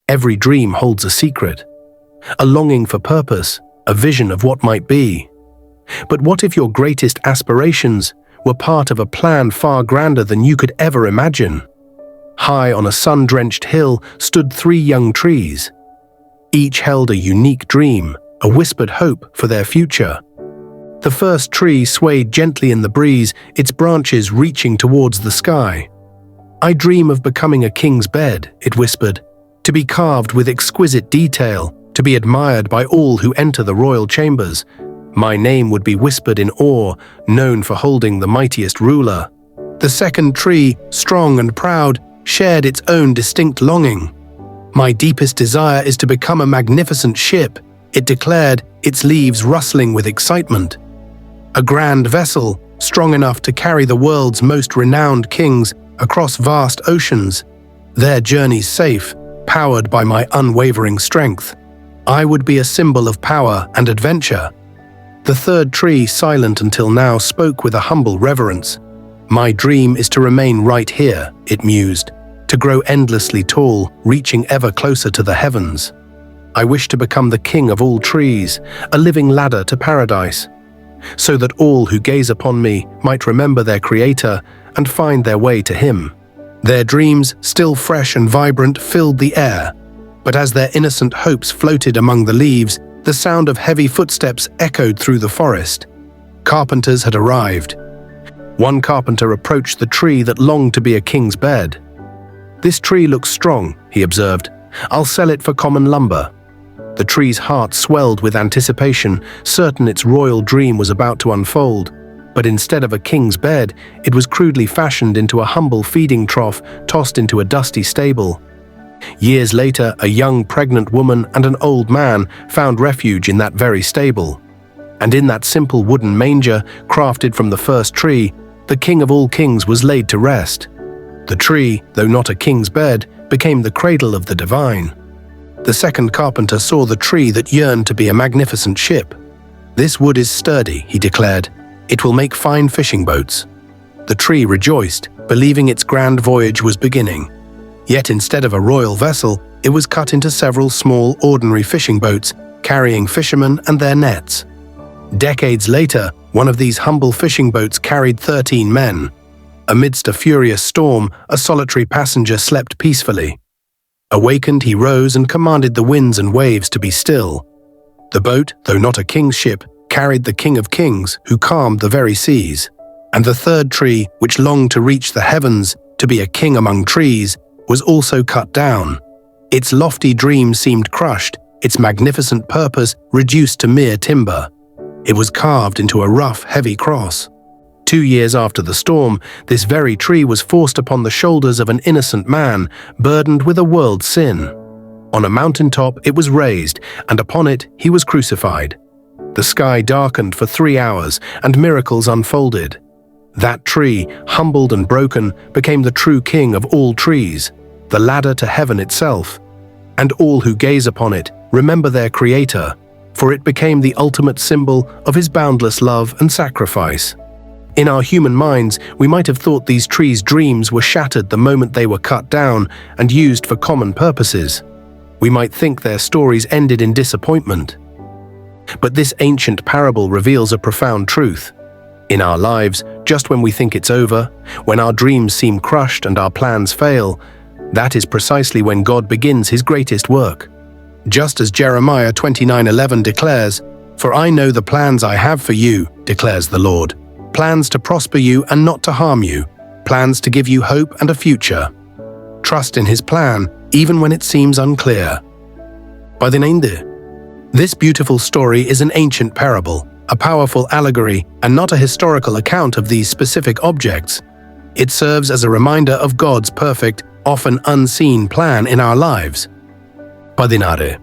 Every dream holds a secret, a longing for purpose, a vision of what might be. But what if your greatest aspirations were part of a plan far grander than you could ever imagine? High on a sun-drenched hill stood 3 young trees. Each held a unique dream, a whispered hope for their future. The first tree swayed gently in the breeze, its branches reaching towards the sky. "I dream of becoming a king's bed," it whispered, "to be carved with exquisite detail, to be admired by all who enter the royal chambers. My name would be whispered in awe, known for holding the mightiest ruler." The second tree, strong and proud, shared its own distinct longing. "My deepest desire is to become a magnificent ship," it declared, its leaves rustling with excitement. "A grand vessel, strong enough to carry the world's most renowned kings across vast oceans, their journeys safe, powered by my unwavering strength. I would be a symbol of power and adventure." The third tree, silent until now, spoke with a humble reverence. "My dream is to remain right here," it mused, "to grow endlessly tall, reaching ever closer to the heavens. I wish to become the king of all trees, a living ladder to paradise, so that all who gaze upon me might remember their Creator and find their way to Him." Their dreams, still fresh and vibrant, filled the air. But as their innocent hopes floated among the leaves, the sound of heavy footsteps echoed through the forest. Carpenters had arrived. One carpenter approached the tree that longed to be a king's bed. "This tree looks strong," he observed. "I'll sell it for common lumber." The tree's heart swelled with anticipation, certain its royal dream was about to unfold. But instead of a king's bed, it was crudely fashioned into a humble feeding trough tossed into a dusty stable. Years later, a young pregnant woman and an old man found refuge in that very stable. And in that simple wooden manger, crafted from the first tree, the king of all kings was laid to rest. The tree, though not a king's bed, became the cradle of the divine. The second carpenter saw the tree that yearned to be a magnificent ship. "This wood is sturdy," he declared. "It will make fine fishing boats." The tree rejoiced, believing its grand voyage was beginning. Yet instead of a royal vessel, it was cut into several small, ordinary fishing boats, carrying fishermen and their nets. Decades later, one of these humble fishing boats carried 13 men. Amidst a furious storm, a solitary passenger slept peacefully. Awakened, he rose and commanded the winds and waves to be still. The boat, though not a king's ship, carried the King of Kings, who calmed the very seas. And the third tree, which longed to reach the heavens, to be a king among trees, was also cut down. Its lofty dream seemed crushed, its magnificent purpose reduced to mere timber. It was carved into a rough, heavy cross. 2 years after the storm, this very tree was forced upon the shoulders of an innocent man, burdened with a world's sin. On a mountaintop it was raised, and upon it he was crucified. The sky darkened for 3 hours, and miracles unfolded. That tree, humbled and broken, became the true king of all trees, the ladder to heaven itself. And all who gaze upon it remember their Creator, for it became the ultimate symbol of His boundless love and sacrifice. In our human minds, we might have thought these trees' dreams were shattered the moment they were cut down and used for common purposes. We might think their stories ended in disappointment. But this ancient parable reveals a profound truth. In our lives, just when we think it's over, when our dreams seem crushed and our plans fail, that is precisely when God begins His greatest work. Just as Jeremiah 29:11 declares, "For I know the plans I have for you, declares the Lord. Plans to prosper you and not to harm you, plans to give you hope and a future." Trust in His plan, even when it seems unclear. By the Manger. This beautiful story is an ancient parable, a powerful allegory, and not a historical account of these specific objects. It serves as a reminder of God's perfect, often unseen plan in our lives. By the Manger.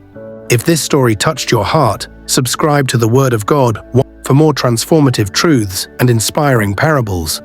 If this story touched your heart, subscribe to the Word of God for more transformative truths and inspiring parables.